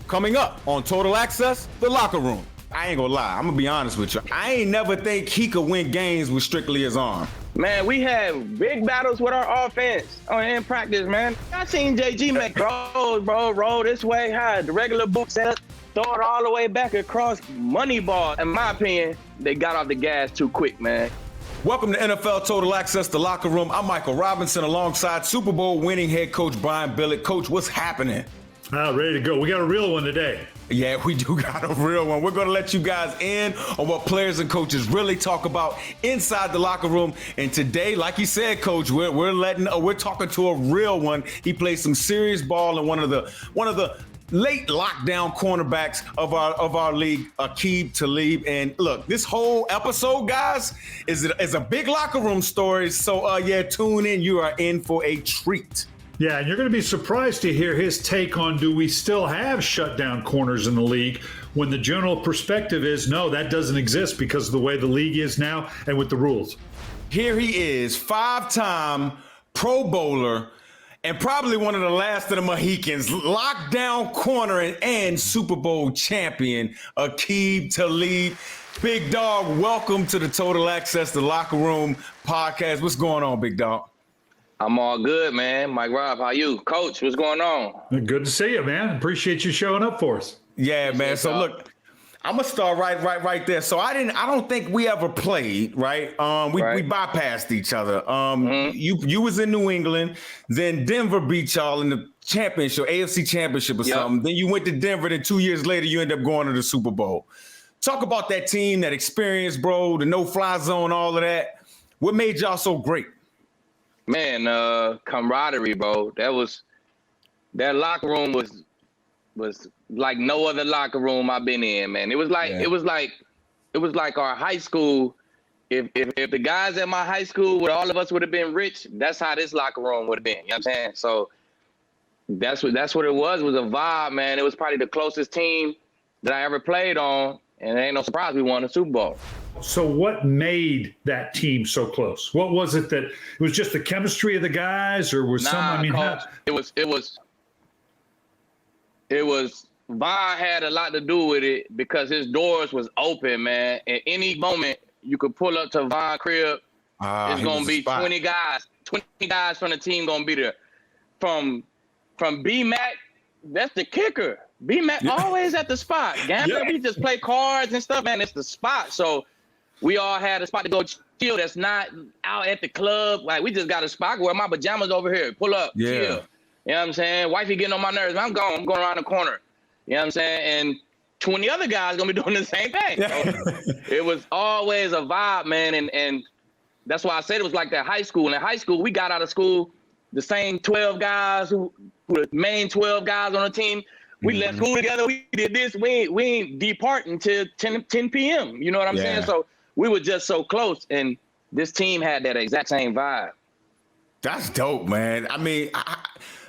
Coming up on Total Access, the locker room. I ain't gonna lie, I'm gonna be honest with you. I ain't never think he could win games with strictly his arm. Man, we had big battles with our offense in practice, man. I seen JG make roll this way, high, the regular boot set, throw it all the way back across money ball. In my opinion, they got off the gas too quick, man. Welcome to NFL Total Access, the locker room. I'm Michael Robinson alongside Super Bowl winning head coach Brian Billick. Coach, what's happening? Ready to go. We got a real one today. Yeah, we do got a real one. We're going to let you guys in on what players and coaches really talk about inside the locker room. And today, like you said, Coach, we're talking to a real one. He plays some serious ball in one of the late lockdown cornerbacks of our league, Aquib, Talib. And look, this whole episode, guys, is a big locker room story. So tune in. You are in for a treat. Yeah, and you're going to be surprised to hear his take on, do we still have shutdown corners in the league, when the general perspective is no, that doesn't exist because of the way the league is now and with the rules. Here he is, 5-time Pro Bowler and probably one of the last of the Mohicans, lockdown corner and Super Bowl champion, Aquib Talib. Big dog, welcome to the Total Access, the Locker Room podcast. What's going on, big dog? I'm all good, man. Mike Rob, how you? Coach, what's going on? Good to see you, man. Appreciate you showing up for us. Yeah, man. So look, I'm gonna start right there. So I don't think we ever played, right? We bypassed each other. You was in New England, then Denver beat y'all in the championship, AFC championship or something. Then you went to Denver, then 2 years later you end up going to the Super Bowl. Talk about that team, that experience, bro, the no-fly zone, all of that. What made y'all so great? Man, camaraderie, bro. That locker room was like no other locker room I've been in, man. It was like our high school. If the guys at my high school, where all of us would have been rich, that's how this locker room would have been. You know what I'm saying? So that's what it was a vibe, man. It was probably the closest team that I ever played on, and it ain't no surprise we won the Super Bowl. So what made that team so close? What was it that it was just the chemistry of the guys, or was Coach, it was Vaughn had a lot to do with it because his doors was open, man. At any moment you could pull up to Vaughn crib. It's gonna be 20 guys from the team gonna be there. From B-Mac, that's the kicker. B-Mac always at the spot. Gambler, we just play cards and stuff, man. It's the spot. So we all had a spot to go chill that's not out at the club. Like, we just got a spot. I wear my pajamas over here. Pull up, chill. You know what I'm saying? Wifey getting on my nerves. I'm going around the corner. You know what I'm saying? And 20 other guys going to be doing the same thing. So it was always a vibe, man. And that's why I said it was like that high school. And in high school, we got out of school, the same 12 guys who the main 12 guys on the team. We left school together. We did this. We ain't depart until 10 p.m. You know what I'm saying? So we were just so close, and this team had that exact same vibe. That's dope, man. I mean,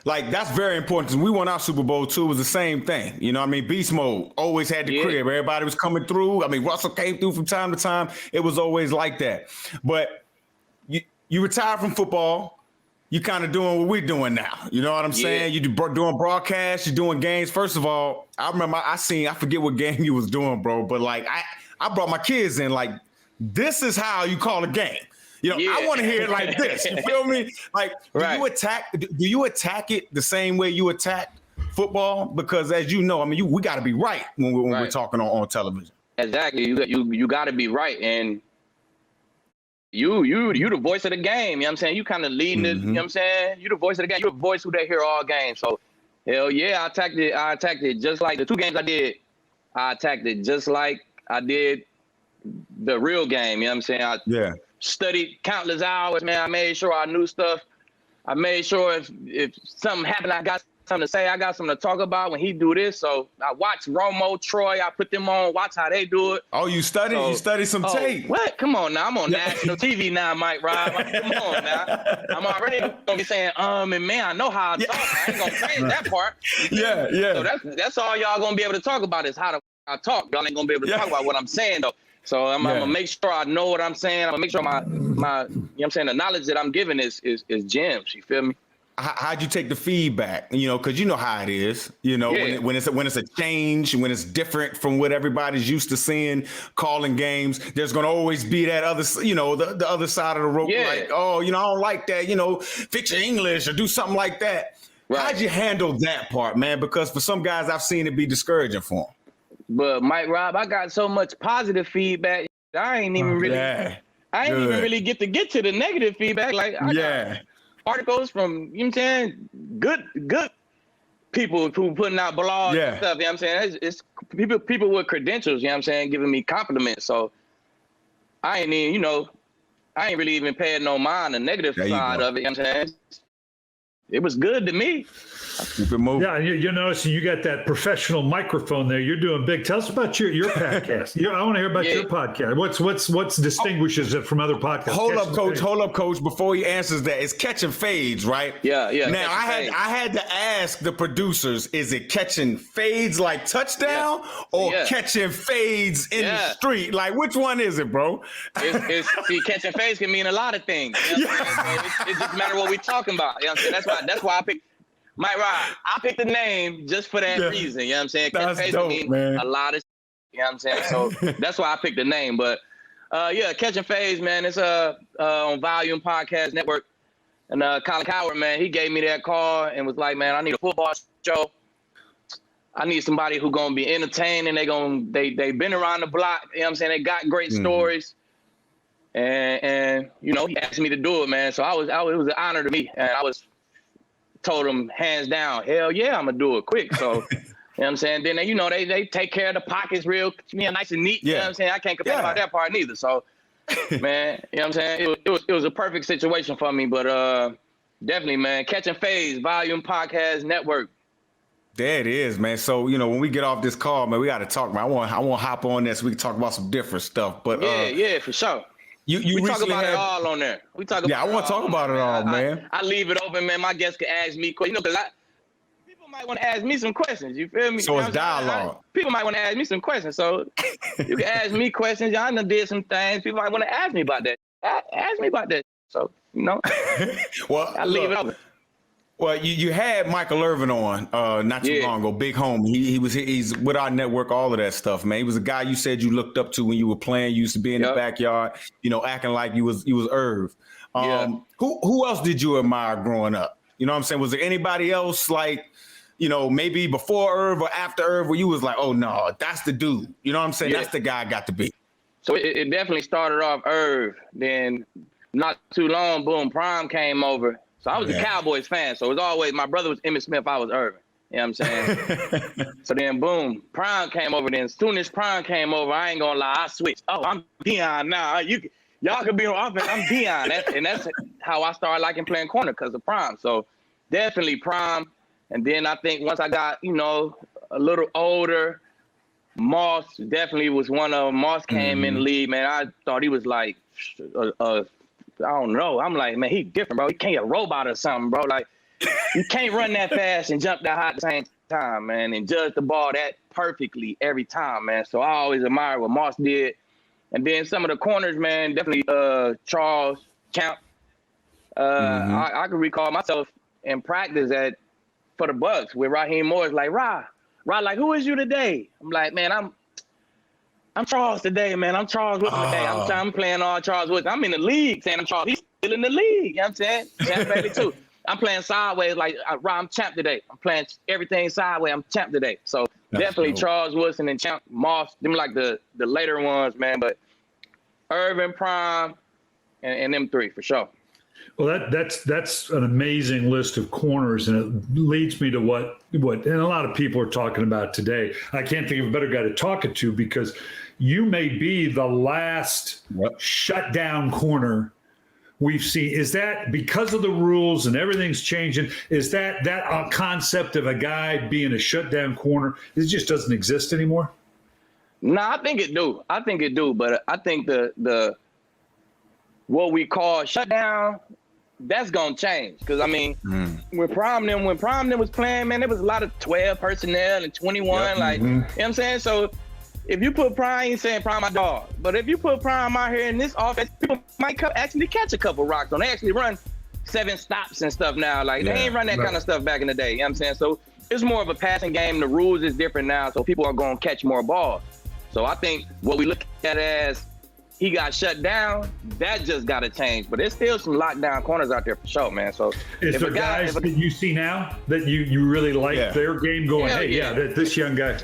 that's very important because we won our Super Bowl too. It was the same thing. You know what I mean? Beast mode, always had the crib. Everybody was coming through. I mean, Russell came through from time to time. It was always like that. But you retired from football. You kind of doing what we're doing now. You know what I'm saying? You doing broadcasts, you're doing games. First of all, I remember I forget what game you was doing, bro. But like, I brought my kids in, like, this is how you call a game. You know, I want to hear it like this. You feel me? Like, do you attack it the same way you attack football? Because as you know, I mean, we got to be right when we're talking on television. Exactly. You got to be right. And you the voice of the game. You know what I'm saying? You kind of leading it. You know what I'm saying? You the voice of the game. You the voice who they hear all game. So, hell yeah, I attacked it just like the two games I did. I attacked it just like I did the real game. You know what I'm saying? I studied countless hours, man. I made sure I knew stuff. I made sure if something happened, I got something to say. I got something to talk about when he do this. So I watched Romo, Troy. I put them on, watch how they do it. Oh, you studied some tape. What? Come on now. I'm on national TV now, Mike Rob. Come on now. I'm already going to be saying, and man, I know how I talk. I ain't going to change that part. Yeah. So that's all y'all going to be able to talk about is how I talk. Y'all ain't going to be able to talk about what I'm saying, though. So I'm going to make sure I know what I'm saying. I'm going to make sure my you know what I'm saying, the knowledge that I'm giving is gems. You feel me? how'd you take the feedback? You know, because you know how it is. You know, when it's a change, when it's different from what everybody's used to seeing, calling games. There's gonna always be that other, you know, the other side of the rope. Like, oh, you know, I don't like that. You know, fix your English or do something like that. Right. How'd you handle that part, man? Because for some guys, I've seen it be discouraging for them. But Mike Rob, I got so much positive feedback. I ain't even really. I ain't even really get to the negative feedback. Like, I got articles from, you know what I'm saying, good people who putting out blogs and stuff. You know what I'm saying? It's people with credentials. You know what I'm saying, giving me compliments. So I ain't even, you know, I ain't really even paying no mind the negative side of it. You know what I'm saying? It was good to me. Keep it moving. Yeah, you're noticing you got that professional microphone there. You're doing big. Tell us about your podcast. I want to hear about your podcast. What's distinguishes it from other podcasts? Hold up, coach. Before he answers that, it's catching fades, right? Yeah. Now I had to ask the producers: is it catching fades like touchdown or catching fades in the street? Like, which one is it, bro? See, catching fades can mean a lot of things. You know what I'm saying? It just matter what we talking about. You know what I'm saying? That's why I picked. Mike Rod, I picked the name just for that reason. You know what I'm saying? That's dope, man. A lot of, you know what I'm saying? So that's why I picked the name. But Catching Phase, man, it's on Volume Podcast Network. And Colin Coward, man, he gave me that call and was like, man, I need a football show. I need somebody who gonna be entertaining. They been around the block. You know what I'm saying? They got great stories. And you know, he asked me to do it, man. So it was an honor to me, and I told him hands down, hell yeah, I'm gonna do it quick. So, you know what I'm saying? Then you know, they take care of the pockets real nice and neat. You know what I'm saying? I can't complain about that part neither. So, man, you know what I'm saying? It was a perfect situation for me. But definitely, man, Catching Phase, Volume Podcast Network. There it is, man. So, you know, when we get off this call, man, we got to talk, man. I want to hop on this. So we can talk about some different stuff. But yeah, for sure. We talk about it all on there. I want to talk about it all, man. I leave it open, man. My guests can ask me questions, you know, because people might want to ask me some questions. You feel me? So it's dialogue. People might want to ask me some questions. So you can ask me questions. I done did some things. People might want to ask me about that. Ask me about that. So, you know, well, I leave it open. Well, you had Michael Irvin on not too long ago, big homie. He's with our network, all of that stuff, man. He was a guy you said you looked up to when you were playing. You used to be in the backyard, you know, acting like you was Irv. Who else did you admire growing up? You know what I'm saying? Was there anybody else like, you know, maybe before Irv or after Irv where you was like, oh no, that's the dude. You know what I'm saying? That's the guy I got to be. So it definitely started off Irv. Then not too long, boom, Prime came over. So I was a Cowboys fan. So it was always, my brother was Emmitt Smith, I was Irvin. You know what I'm saying? So then, boom, Prime came over. Then as soon as Prime came over, I ain't gonna lie, I switched. Oh, I'm Deion now. Y'all could be on offense. I'm Deion. And that's how I started liking playing corner, because of Prime. So definitely Prime. And then I think once I got, you know, a little older, Moss definitely was one of them. Moss came in the league, man. I thought he was like I don't know. I'm like, man, he different, bro. He can't be a robot or something, bro. Like, you can't run that fast and jump that high at the same time, man, and judge the ball that perfectly every time, man. So I always admire what Moss did. And then some of the corners, man, definitely Charles, Champ. I can recall myself in practice for the Bucks with Raheem Morris, like, Rah, like, who is you today? I'm like, man, I'm Charles today, man. I'm Charles Woodson today. I'm playing all Charles Woodson. I'm in the league saying I'm Charles. He's still in the league. You know what I'm saying? Champ Bailey too. I'm playing sideways like, I'm Champ today. I'm playing everything sideways. I'm Champ today. So that's definitely dope. Charles Woodson and Champ, Moss, them like the later ones, man. But Irvin, Prime, and them three for sure. Well, that's an amazing list of corners, and it leads me to what and a lot of people are talking about today. I can't think of a better guy to talk it to, because you may be the last shutdown corner we've seen. Is that because of the rules and everything's changing? Is that concept of a guy being a shutdown corner, it just doesn't exist anymore? No, I think it do. But I think the what we call shutdown, that's gonna change. Because I mean, when Prime was playing, man, there was a lot of 12 personnel and 21. You know what I'm saying? So if you put Prime, you're saying Prime my dog. But if you put Prime out here in this offense, people might actually catch a couple rocks on. They actually run 7 stops and stuff now. Like, they ain't run that kind of stuff back in the day. You know what I'm saying? So it's more of a passing game. The rules is different now, so people are going to catch more balls. So I think what we look at as he got shut down, that just got to change. But there's still some lockdown corners out there for sure, man. So is there guys that you see now that you really like their game going, this young guy?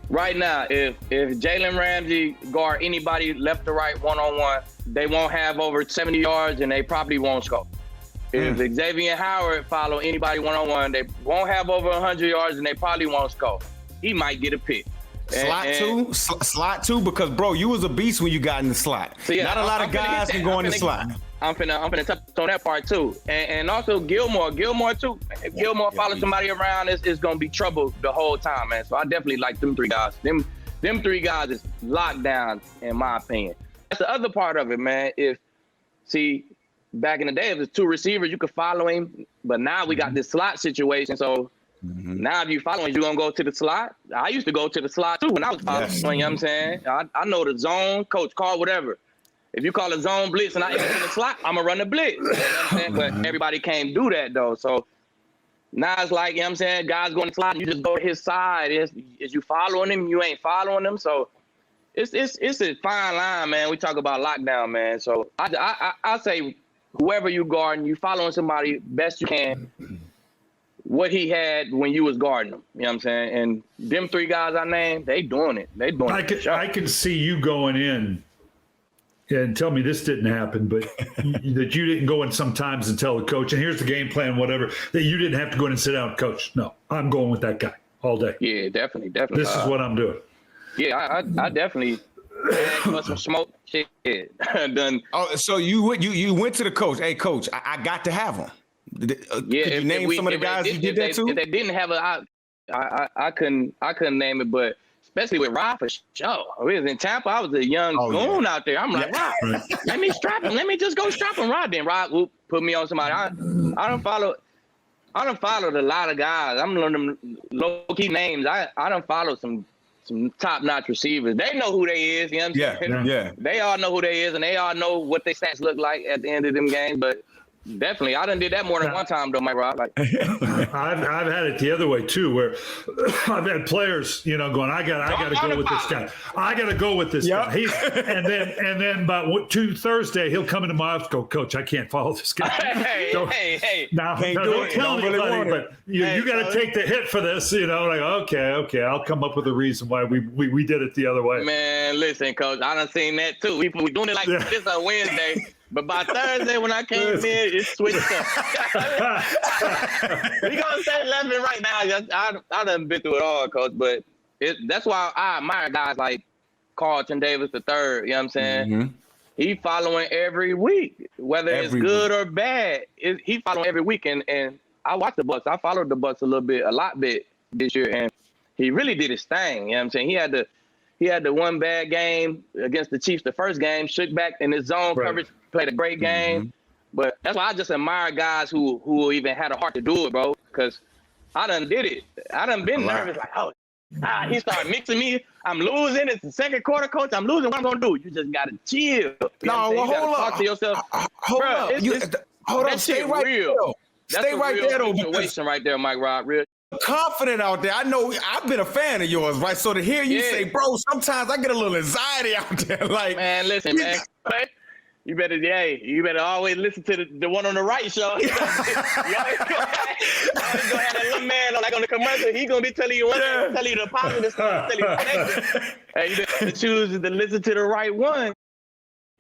Right now, if Jalen Ramsey guard anybody left or right one-on-one, they won't have over 70 yards and they probably won't score. If Xavier Howard follow anybody one-on-one, they won't have over 100 yards and they probably won't score. He might get a pick. Slot too, because bro, you was a beast when you got in the slot. So not a lot of guys can go in the slot. I'm finna touch on that part too, and also Gilmore too. If Gilmore follows somebody around, it's gonna be trouble the whole time, man. So I definitely like them 3 guys. Them 3 guys is locked down, in my opinion. That's the other part of it, man. Back in the day, if it's 2 receivers, you could follow him, but now we got this slot situation, so. Now, if you following, you're going to go to the slot. I used to go to the slot, too, when I was following, you know what I'm saying? I know the zone, coach, call whatever. If you call a zone blitz and I enter in the slot, I'm going to run the blitz. You know what I'm saying? But everybody can't do that, though. So now it's like, you know what I'm saying, guys going to the slot, and you just go to his side. Is you following him? You ain't following him. So it's a fine line, man. We talk about lockdown, man. So I say whoever you guarding, you following somebody best you can. What he had when you was guarding him, you know what I'm saying? And them 3 guys I named, they doing it. They doing it. I can see you going in and tell me this didn't happen, but that you didn't go in sometimes and tell the coach, and here's the game plan, whatever, that you didn't have to go in and sit down with coach. No, I'm going with that guy all day. Yeah, definitely. This is what I'm doing. Yeah, I definitely put some smoke shit done. Oh, so you went to the coach. Hey, coach, I got to have him. Could you name some of the guys you did that to? If they didn't have I couldn't name it, but especially with Rob for sure. We was in Tampa. I was a young goon out there. I'm like, Rob, let me strap him. Let me just go strap him. Rob, then Rob put me on somebody. I don't followed a lot of guys. I'm learning them low key names. I don't follow some top notch receivers. They know who they is. You know what I'm saying? Yeah. They all know who they is, and they all know what their stats look like at the end of them games. But definitely, I done did that more than one time though, Mike Rob. Like, I've had it the other way too, where I've had players, going, I gotta go with this guy. I gotta go with this guy. And then about Thursday, he'll come into my office, go, Coach, I can't follow this guy. Hey. Now, don't tell anybody, but you got to take the hit for this. Like, okay, I'll come up with a reason why we did it the other way. Man, listen, Coach, I done seen that too. We doing it like this on Wednesday. But by Thursday, when I came in, it switched up. We gonna say left and right now. I done been through it all, Coach. But that's why I admire guys like Carlton Davis III. You know what I'm saying? Mm-hmm. He following every week, whether it's good or bad. He following every week, and I watched the Bucs. I followed the Bucs a lot this year, and he really did his thing. You know what I'm saying? He had the one bad game against the Chiefs, the first game, shook back in his zone coverage, played a great game. Mm-hmm. But that's why I just admire guys who even had a heart to do it, bro, because I done did it. I done been nervous, like, he started mixing me. I'm losing. It's the second quarter, Coach. I'm losing. What I'm going to do? You just got to chill. Hold up. Talk to yourself. Hold up. Stay right there. Stay right there, though. Situation right there, Mike Rob. Real confident out there. I know I've been a fan of yours, right? So to hear you say, bro, sometimes I get a little anxiety out there. Like, man, listen, man. You better always listen to the one on the right show. You always gonna have that little man on the commercial. He's gonna be telling you tell you the positive stuff, tell you the negative. Hey, you better choose to listen to the right one.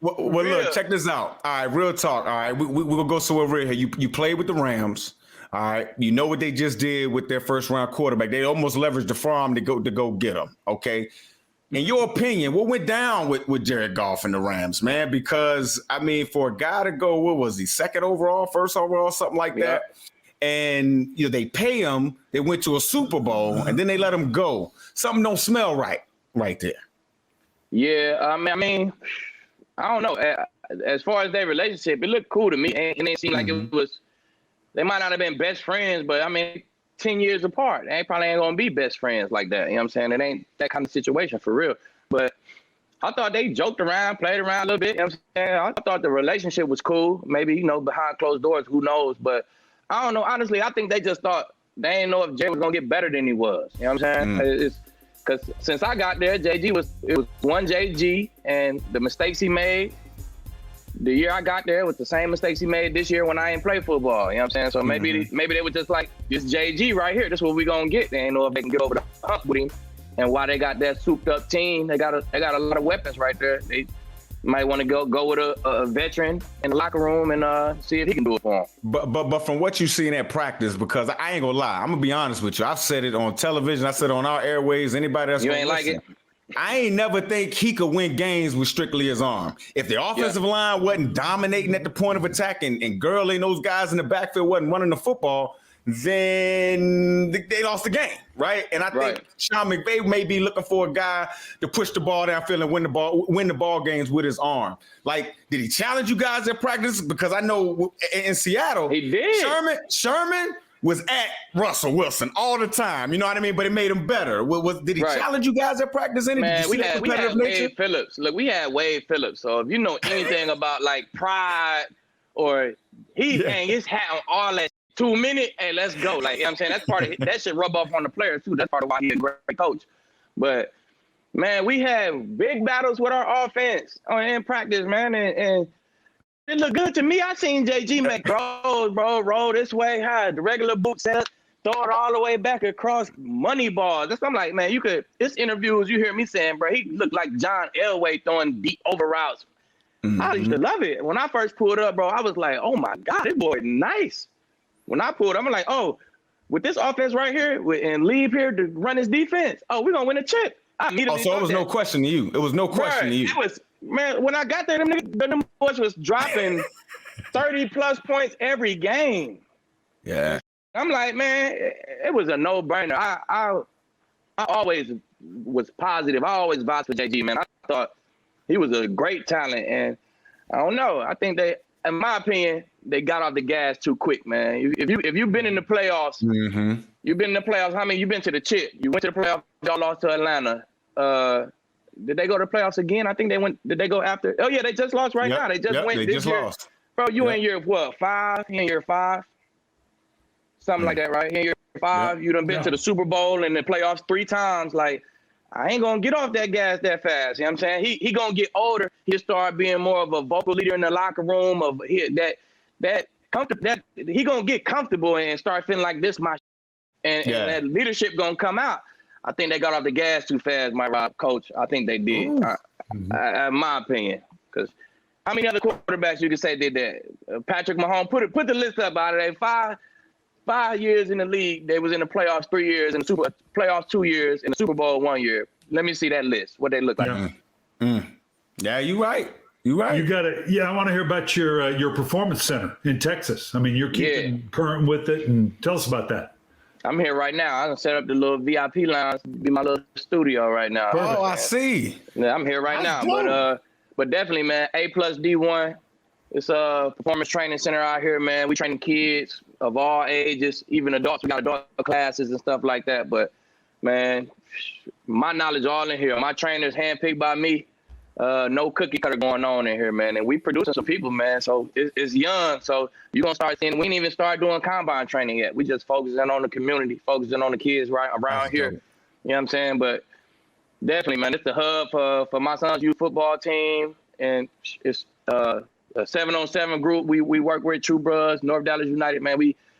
Well, look, check this out. All right, real talk. All right, we're gonna go somewhere real here. You played with the Rams. All right, you know what they just did with their first round quarterback. They almost leveraged the farm to go get him. Okay. In your opinion, what went down with Jared Goff and the Rams, man? Because, I mean, for a guy to go, what was he, second overall, first overall, something like that? And, they pay him. They went to a Super Bowl, and then they let him go. Something don't smell right there. Yeah, I mean, I don't know. As far as their relationship, it looked cool to me. And it seemed like it was – they might not have been best friends, but, I mean – 10 years apart. They probably ain't going to be best friends like that. You know what I'm saying? It ain't that kind of situation for real. But I thought they joked around, played around a little bit. You know what I'm saying? I thought the relationship was cool. Maybe, behind closed doors, who knows? But I don't know. Honestly, I think they just thought they didn't know if Jay was going to get better than he was. You know what I'm saying? It's because since I got there, it was one JG, and the mistakes he made the year I got there was the same mistakes he made this year when I ain't play football. You know what I'm saying? So maybe they were just like, this JG right here, this is what we going to get. They ain't know if they can get over the hump with him. And why they got that souped up team, they got a lot of weapons right there. They might want to go with a veteran in the locker room and see if he can do it for them. But from what you see in that practice, because I ain't gonna lie, I'm gonna be honest with you. I've said it on television, I said it on our airways. Anybody that's you ain't like it. I ain't never think he could win games with strictly his arm. If the offensive line wasn't dominating at the point of attack and Gurley and those guys in the backfield wasn't running the football, then they lost the game, right? And I think Sean McVay may be looking for a guy to push the ball downfield and win the ball games with his arm. Like, did he challenge you guys at practice? Because I know in Seattle, he did. Sherman was at Russell Wilson all the time. You know what I mean? But it made him better. Did he challenge you guys at practice? Man, we had Wade Phillips. Look, we had Wade Phillips. So if you know anything about like pride, or he hang his hat on all that 2 minutes, hey, let's go. Like, you know what I'm saying? That's part of it. That should rub off on the players too. That's part of why he's a great coach. But man, we had big battles with our offense in practice, man, and it looked good to me. I seen JG make roll this way, the regular boot set, throw it all the way back across money balls. I'm like, man, this interviews you hear me saying, bro, he looked like John Elway throwing deep over routes. I used to love it. When I first pulled up, bro, I was like, oh my God, this boy nice. When I pulled, I'm like, oh, with this offense right here and leave here to run his defense, we're going to win a chip. So it was no question to you. It was no question to you. It was, man, when I got there, them boys was dropping 30-plus points every game. Yeah. I'm like, man, it was a no-brainer. I always was positive. I always vouched for JG, man. I thought he was a great talent. And I don't know. I think in my opinion, they got off the gas too quick, man. If you've been in the playoffs, you've been in the playoffs. How many? You've been to the chip. You went to the playoffs. Y'all lost to Atlanta. Did they go to the playoffs again? I think they went. Did they go after? Oh yeah, they just lost now. They just went. They just lost. Bro, you in year what? 5? You in year 5? Something like that, right? In year 5, you done been to the Super Bowl and the playoffs 3 times. Like, I ain't gonna get off that gas that fast. You know what I'm saying? He gonna get older. He'll start being more of a vocal leader in the locker room. He gonna get comfortable and start feeling like this and that leadership gonna come out. I think they got off the gas too fast, my coach. I think they did, in my opinion. Because how many other quarterbacks you could say did that? Patrick Mahomes, put the list up out of there. 5 years in the league, they was in the playoffs 3 years, in the playoffs 2 years, in the Super Bowl 1 year. Let me see that list. What they look like. Yeah, you right. You right. You got it. Yeah, I want to hear about your performance center in Texas. I mean, you're keeping current with it, and tell us about that. I'm here right now. I set up the little VIP lounge, be my little studio right now. Perfect. Oh, I see. Yeah, I'm here right now. But definitely, man, A+ D1. It's a performance training center out here, man. We training kids of all ages, even adults. We got adult classes and stuff like that. But man, my knowledge all in here. My trainer's handpicked by me. No cookie cutter going on in here, man. And we producing some people, man. So it's young. So you're going to start seeing, we didn't even start doing combine training yet. We just focusing on the community, focusing on the kids right around here. Dope. You know what I'm saying? But definitely, man, it's the hub for my son's youth football team. And it's a 7-on-7 group. We work with True Bros, North Dallas United, man.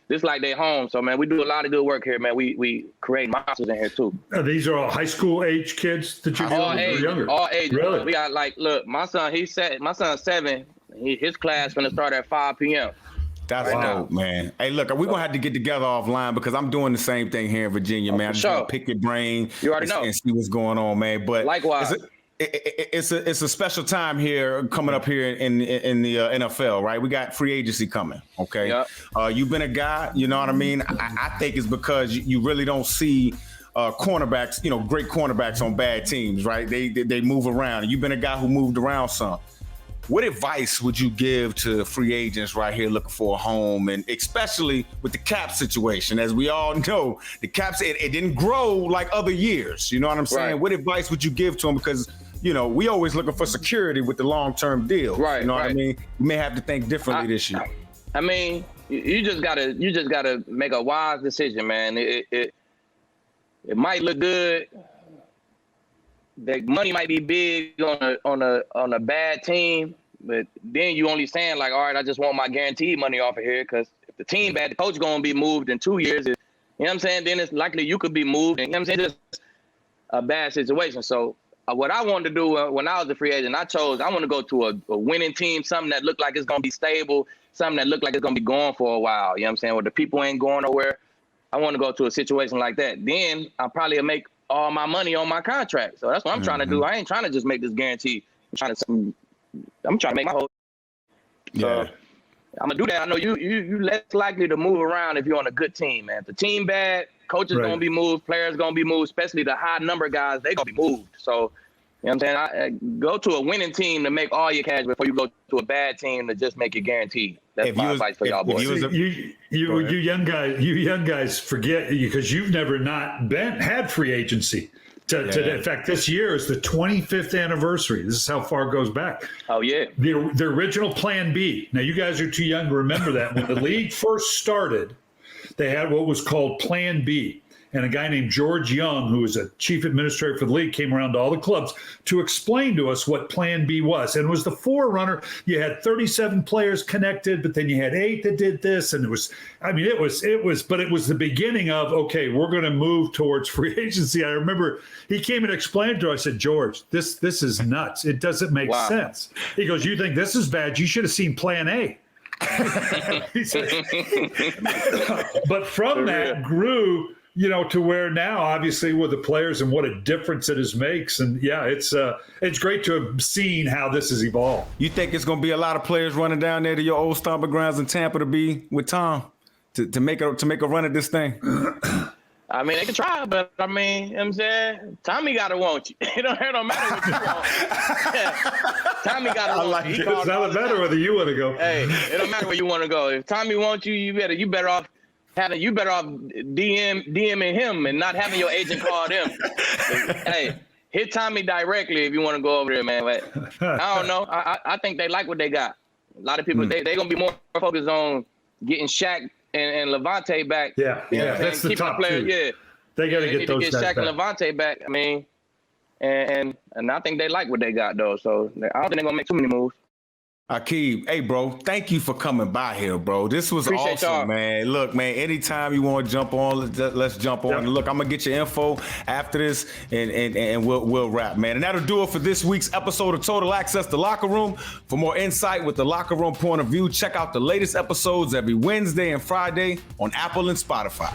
This like their home. So, man, we do a lot of good work here, man. We create monsters in here, too. These are all high school age kids that you're dealing with, or younger? All ages. Really? We got, look, my son's 7. His class going to start at 5 p.m. That's dope, man. Hey, look, we're going to have to get together offline because I'm doing the same thing here in Virginia, man. I'm just going to pick your brain and see what's going on, man. But likewise. It's a special time here coming up here in the NFL, right? We got free agency coming, okay? Yep. You've been a guy, you know what I mean? I think it's because you really don't see cornerbacks, great cornerbacks on bad teams, right? They move around. You've been a guy who moved around some. What advice would you give to free agents right here looking for a home, and especially with the cap situation? As we all know, the caps, it didn't grow like other years. You know what I'm saying? Right. What advice would you give to them? Because we always looking for security with the long-term deal. Right. You know what I mean? We may have to think differently this year. I mean, you just gotta make a wise decision, man. It might look good. The money might be big on a bad team, but then you only saying like, all right, I just want my guaranteed money off of here, because if the team bad, the coach gonna be moved in 2 years. You know what I'm saying? Then it's likely you could be moved. And, you know what I'm saying? Just a bad situation. So what I wanted to do when I was a free agent, I want to go to a winning team, something that looked like it's gonna be stable, something that looked like it's gonna be going for a while. You know what I'm saying? Where the people ain't going nowhere. I want to go to a situation like that. Then I'll probably make all my money on my contract. So that's what I'm trying to do. I ain't trying to just make this guarantee. I'm trying to make my whole. So I'm gonna do that. I know you less likely to move around if you're on a good team, man. If the team bad, coaches gonna be moved, players gonna be moved, especially the high number guys, they gonna be moved. So you know what I'm saying? I go to a winning team to make all your cash before you go to a bad team to just make it guaranteed. That's my advice for y'all boys. You young guys forget, because you've never not had free agency. In fact, this year is the 25th anniversary. This is how far it goes back. Oh, yeah. The original Plan B. Now, you guys are too young to remember that. When the league first started, they had what was called Plan B. And a guy named George Young, who was a chief administrator for the league, came around to all the clubs to explain to us what Plan B was. And it was the forerunner. You had 37 players connected, but then you had 8 that did this. And it was the beginning of, okay, we're going to move towards free agency. I remember he came and explained to us, I said, George, this is nuts. It doesn't make sense. He goes, you think this is bad? You should have seen Plan A. But from that grew, to where now, obviously, with the players and what a difference it makes. And it's great to have seen how this has evolved. You think it's going to be a lot of players running down there to your old stomping grounds in Tampa to be with Tom to make a run at this thing? I mean, they can try, but I mean, you know what I'm saying? Tommy got to want you. It don't matter what you want. Tommy got to want you. It's not matter whether you want to go. Hey, it don't matter where you want to go. If Tommy wants you, you better off DMing him and not having your agent call him. Hey, hit Tommy directly if you want to go over there, man. But I don't know. I think they like what they got. A lot of people, they going to be more focused on getting Shaq and Levante back. Yeah, that's the top players. two. Yeah, they got to get those guys Shaq back. and Levante back. I mean, and I think they like what they got though. So I don't think they're gonna make too many moves. Aquib, hey bro, thank you for coming by here, bro. This was Appreciate awesome, y'all. man. Look, man, anytime you want to jump on, let's jump on. And look, I'm gonna get your info after this, and we'll wrap, man. And that'll do it for this week's episode of Total Access to Locker Room. For more insight with the Locker Room point of view, check out the latest episodes every Wednesday and Friday on Apple and Spotify.